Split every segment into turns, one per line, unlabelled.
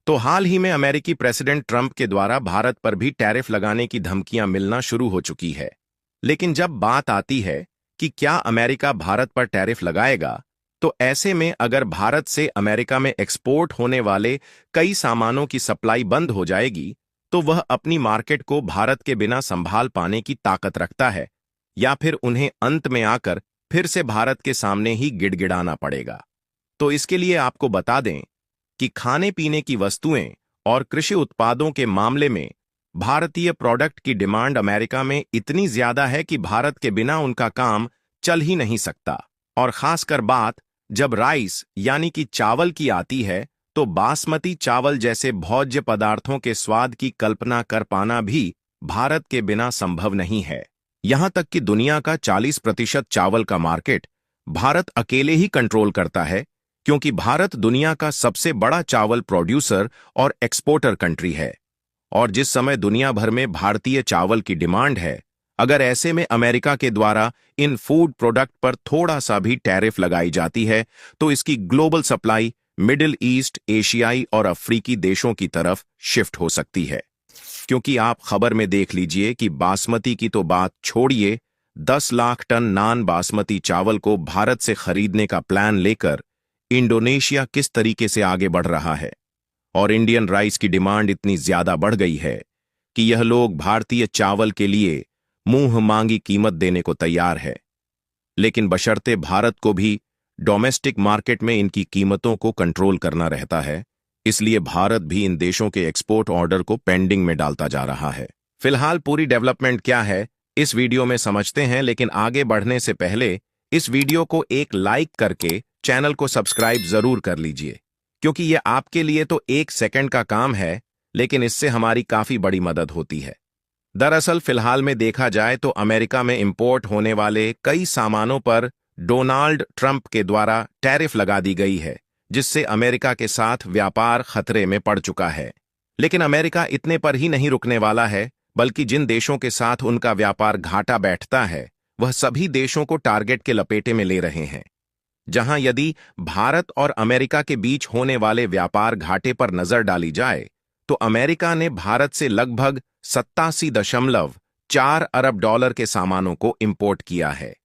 तो हाल ही में अमेरिकी प्रेसिडेंट ट्रंप के द्वारा भारत पर भी टैरिफ लगाने की धमकियां मिलना शुरू हो चुकी है। लेकिन जब बात आती है कि क्या अमेरिका भारत पर टैरिफ लगाएगा, तो ऐसे में अगर भारत से अमेरिका में एक्सपोर्ट होने वाले कई सामानों की सप्लाई बंद हो जाएगी, तो वह अपनी मार्केट को भारत के बिना संभाल पाने की ताकत रखता है, या फिर उन्हें अंत में आकर फिर से भारत के सामने ही गिड़गिड़ाना पड़ेगा। तो इसके लिए आपको बता दें कि खाने पीने की वस्तुएं और कृषि उत्पादों के मामले में भारतीय प्रोडक्ट की डिमांड अमेरिका में इतनी ज्यादा है कि भारत के बिना उनका काम चल ही नहीं सकता। और खासकर बात जब राइस यानी कि चावल की आती है, तो बासमती चावल जैसे भोज्य पदार्थों के स्वाद की कल्पना कर पाना भी भारत के बिना संभव नहीं है। यहां तक कि दुनिया का 40% चावल का मार्केट भारत अकेले ही कंट्रोल करता है, क्योंकि भारत दुनिया का सबसे बड़ा चावल प्रोड्यूसर और एक्सपोर्टर कंट्री है। और जिस समय दुनिया भर में भारतीय चावल की डिमांड है, अगर ऐसे में अमेरिका के द्वारा इन फूड प्रोडक्ट पर थोड़ा सा भी टैरिफ लगाई जाती है, तो इसकी ग्लोबल सप्लाई मिडिल ईस्ट, एशियाई और अफ्रीकी देशों की तरफ शिफ्ट हो सकती है। क्योंकि आप खबर में देख लीजिए कि बासमती की तो बात छोड़िए, 10 लाख टन नान बासमती चावल को भारत से खरीदने का प्लान लेकर इंडोनेशिया किस तरीके से आगे बढ़ रहा है। और इंडियन राइस की डिमांड इतनी ज्यादा बढ़ गई है कि यह लोग भारतीय चावल के लिए मुंह मांगी कीमत देने को तैयार है। लेकिन बशर्ते भारत को भी डोमेस्टिक मार्केट में इनकी कीमतों को कंट्रोल करना रहता है, इसलिए भारत भी इन देशों के एक्सपोर्ट ऑर्डर को पेंडिंग में डालता जा रहा है। फिलहाल पूरी डेवलपमेंट क्या है इस वीडियो में समझते हैं, लेकिन आगे बढ़ने से पहले इस वीडियो को एक लाइक करके चैनल को सब्सक्राइब जरूर कर लीजिए, क्योंकि यह आपके लिए तो 1 सेकंड का काम है, लेकिन इससे हमारी काफी बड़ी मदद होती है। दरअसल फिलहाल में देखा जाए तो अमेरिका में इंपोर्ट होने वाले कई सामानों पर डोनाल्ड ट्रंप के द्वारा टैरिफ लगा दी गई है, जिससे अमेरिका के साथ व्यापार खतरे में पड़ चुका है। लेकिन अमेरिका इतने पर ही नहीं रुकने वाला है, बल्कि जिन देशों के साथ उनका व्यापार घाटा बैठता है, वह सभी देशों को टारगेट के लपेटे में ले रहे हैं। जहां यदि भारत और अमेरिका के बीच होने वाले व्यापार घाटे पर नजर डाली जाए, तो अमेरिका ने भारत से लगभग 87.4 अरब डॉलर के सामानों को इंपोर्ट किया है,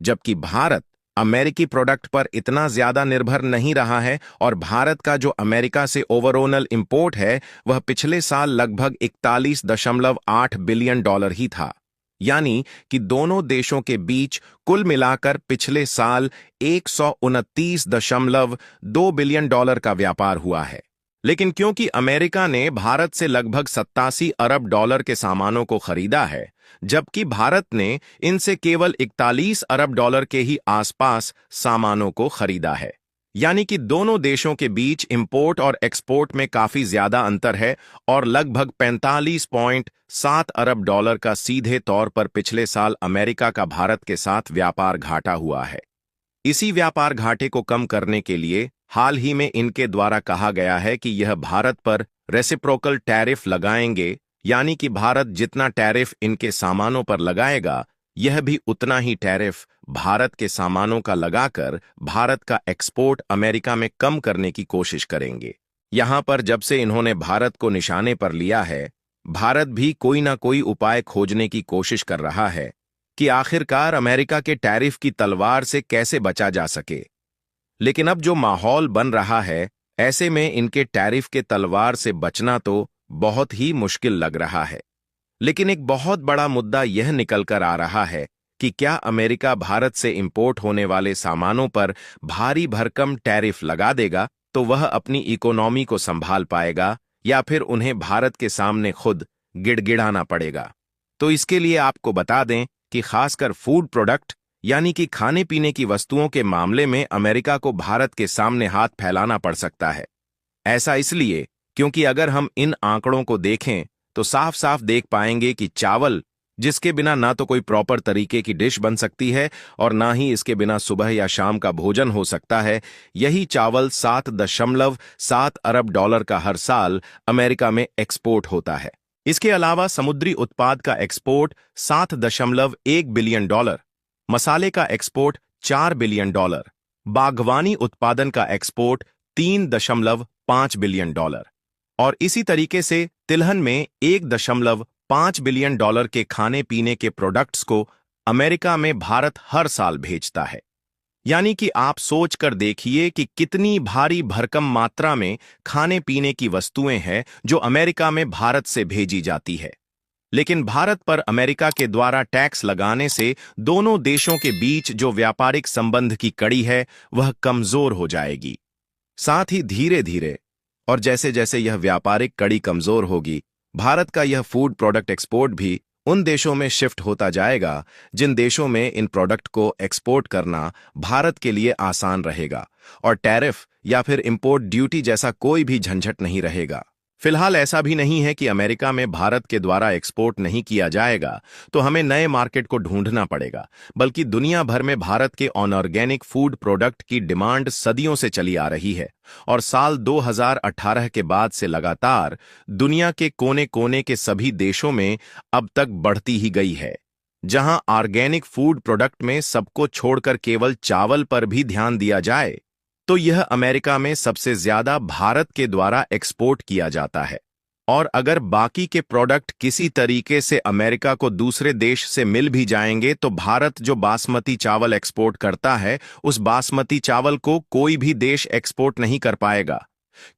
जबकि भारत अमेरिकी प्रोडक्ट पर इतना ज्यादा निर्भर नहीं रहा है। और भारत का जो अमेरिका से ओवरऑल इंपोर्ट है, वह पिछले साल लगभग 41.8 बिलियन डॉलर ही था। यानी कि दोनों देशों के बीच कुल मिलाकर पिछले साल 129.2 बिलियन डॉलर का व्यापार हुआ है। लेकिन क्योंकि अमेरिका ने भारत से लगभग 87 अरब डॉलर के सामानों को खरीदा है, जबकि भारत ने इनसे केवल 41 अरब डॉलर के ही आसपास सामानों को खरीदा है, यानी कि दोनों देशों के बीच इंपोर्ट और एक्सपोर्ट में काफी ज्यादा अंतर है। और लगभग 45.7 अरब डॉलर का सीधे तौर पर पिछले साल अमेरिका का भारत के साथ व्यापार घाटा हुआ है। इसी व्यापार घाटे को कम करने के लिए हाल ही में इनके द्वारा कहा गया है कि यह भारत पर रेसिप्रोकल टैरिफ लगाएंगे, यानी कि भारत जितना टैरिफ इनके सामानों पर लगाएगा, यह भी उतना ही टैरिफ भारत के सामानों का लगाकर भारत का एक्सपोर्ट अमेरिका में कम करने की कोशिश करेंगे। यहां पर जब से इन्होंने भारत को निशाने पर लिया है, भारत भी कोई ना कोई उपाय खोजने की कोशिश कर रहा है कि आखिरकार अमेरिका के टैरिफ की तलवार से कैसे बचा जा सके। लेकिन अब जो माहौल बन रहा है, ऐसे में इनके टैरिफ के तलवार से बचना तो बहुत ही मुश्किल लग रहा है। लेकिन एक बहुत बड़ा मुद्दा यह निकल कर आ रहा है कि क्या अमेरिका भारत से इंपोर्ट होने वाले सामानों पर भारी भरकम टैरिफ लगा देगा तो वह अपनी इकोनॉमी को संभाल पाएगा, या फिर उन्हें भारत के सामने खुद गिड़गिड़ाना पड़ेगा। तो इसके लिए आपको बता दें कि खासकर फूड प्रोडक्ट यानी कि खाने पीने की वस्तुओं के मामले में अमेरिका को भारत के सामने हाथ फैलाना पड़ सकता है। ऐसा इसलिए क्योंकि अगर हम इन आंकड़ों को देखें तो साफ साफ देख पाएंगे कि चावल, जिसके बिना ना तो कोई प्रॉपर तरीके की डिश बन सकती है और ना ही इसके बिना सुबह या शाम का भोजन हो सकता है, यही चावल 7.7 अरब डॉलर का हर साल अमेरिका में एक्सपोर्ट होता है। इसके अलावा समुद्री उत्पाद का एक्सपोर्ट 7.1 बिलियन डॉलर, मसाले का एक्सपोर्ट 4 बिलियन डॉलर, बागवानी उत्पादन का एक्सपोर्ट 3.5 बिलियन डॉलर, और इसी तरीके से तिलहन में 1.5 बिलियन डॉलर के खाने पीने के प्रोडक्ट्स को अमेरिका में भारत हर साल भेजता है। यानी कि आप सोच कर देखिए कि कितनी भारी भरकम मात्रा में खाने पीने की वस्तुएं हैं जो अमेरिका में भारत से भेजी जाती है। लेकिन भारत पर अमेरिका के द्वारा टैक्स लगाने से दोनों देशों के बीच जो व्यापारिक संबंध की कड़ी है वह कमजोर हो जाएगी। साथ ही धीरे धीरे और जैसे जैसे यह व्यापारिक कड़ी कमजोर होगी, भारत का यह फूड प्रोडक्ट एक्सपोर्ट भी उन देशों में शिफ्ट होता जाएगा जिन देशों में इन प्रोडक्ट को एक्सपोर्ट करना भारत के लिए आसान रहेगा और टैरिफ या फिर इंपोर्ट ड्यूटी जैसा कोई भी झंझट नहीं रहेगा। फिलहाल ऐसा भी नहीं है कि अमेरिका में भारत के द्वारा एक्सपोर्ट नहीं किया जाएगा तो हमें नए मार्केट को ढूंढना पड़ेगा, बल्कि दुनिया भर में भारत के ऑर्गेनिक फूड प्रोडक्ट की डिमांड सदियों से चली आ रही है और साल 2018 के बाद से लगातार दुनिया के कोने कोने के सभी देशों में अब तक बढ़ती ही गई है। जहां ऑर्गेनिक फूड प्रोडक्ट में सबको छोड़कर केवल चावल पर भी ध्यान दिया जाए तो यह अमेरिका में सबसे ज्यादा भारत के द्वारा एक्सपोर्ट किया जाता है। और अगर बाकी के प्रोडक्ट किसी तरीके से अमेरिका को दूसरे देश से मिल भी जाएंगे तो भारत जो बासमती चावल एक्सपोर्ट करता है उस बासमती चावल को कोई भी देश एक्सपोर्ट नहीं कर पाएगा,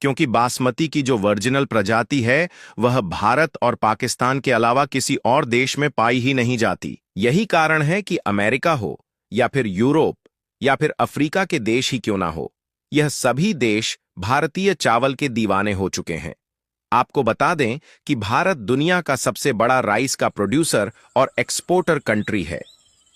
क्योंकि बासमती की जो वर्जिनल प्रजाति है वह भारत और पाकिस्तान के अलावा किसी और देश में पाई ही नहीं जाती। यही कारण है कि अमेरिका हो या फिर यूरोप या फिर अफ्रीका के देश ही क्यों ना हो, यह सभी देश भारतीय चावल के दीवाने हो चुके हैं। आपको बता दें कि भारत दुनिया का सबसे बड़ा राइस का प्रोड्यूसर और एक्सपोर्टर कंट्री है,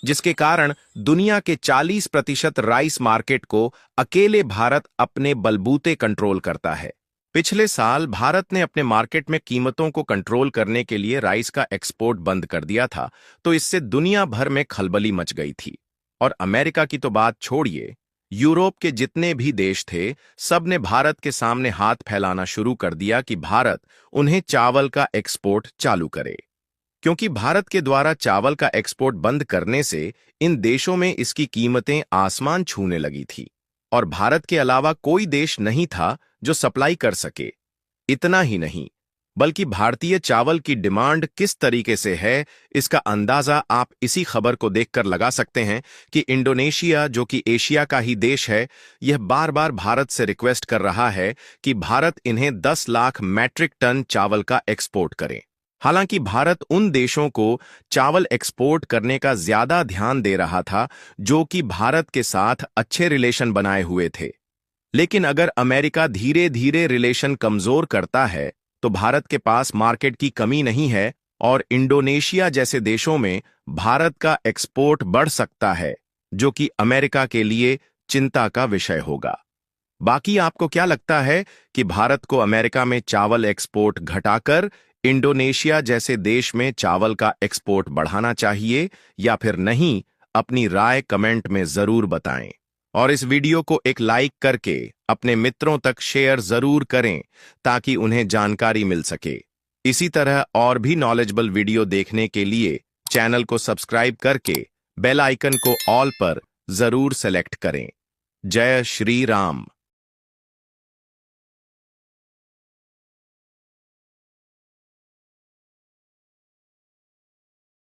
जिसके कारण दुनिया के 40% राइस मार्केट को अकेले भारत अपने बलबूते कंट्रोल करता है। पिछले साल भारत ने अपने मार्केट में कीमतों को कंट्रोल करने के लिए राइस का एक्सपोर्ट बंद कर दिया था, तो इससे दुनिया भर में खलबली मच गई थी। और अमेरिका की तो बात छोड़िए, यूरोप के जितने भी देश थे सब ने भारत के सामने हाथ फैलाना शुरू कर दिया कि भारत उन्हें चावल का एक्सपोर्ट चालू करे, क्योंकि भारत के द्वारा चावल का एक्सपोर्ट बंद करने से इन देशों में इसकी कीमतें आसमान छूने लगी थी और भारत के अलावा कोई देश नहीं था जो सप्लाई कर सके। इतना ही नहीं, बल्कि भारतीय चावल की डिमांड किस तरीके से है इसका अंदाजा आप इसी खबर को देखकर लगा सकते हैं कि इंडोनेशिया, जो कि एशिया का ही देश है, यह बार बार भारत से रिक्वेस्ट कर रहा है कि भारत इन्हें 10 लाख मैट्रिक टन चावल का एक्सपोर्ट करे। हालांकि भारत उन देशों को चावल एक्सपोर्ट करने का ज्यादा ध्यान दे रहा था जो कि भारत के साथ अच्छे रिलेशन बनाए हुए थे। लेकिन अगर अमेरिका धीरे धीरे रिलेशन कमजोर करता है तो भारत के पास मार्केट की कमी नहीं है और इंडोनेशिया जैसे देशों में भारत का एक्सपोर्ट बढ़ सकता है, जो कि अमेरिका के लिए चिंता का विषय होगा। बाकी आपको क्या लगता है कि भारत को अमेरिका में चावल एक्सपोर्ट घटाकर इंडोनेशिया जैसे देश में चावल का एक्सपोर्ट बढ़ाना चाहिए या फिर नहीं? अपनी राय कमेंट में जरूर बताएं और इस वीडियो को एक लाइक करके अपने मित्रों तक शेयर जरूर करें ताकि उन्हें जानकारी मिल सके। इसी तरह और भी नॉलेजेबल वीडियो देखने के लिए चैनल को सब्सक्राइब करके बेल आइकन को ऑल पर जरूर सेलेक्ट करें। जय श्री राम।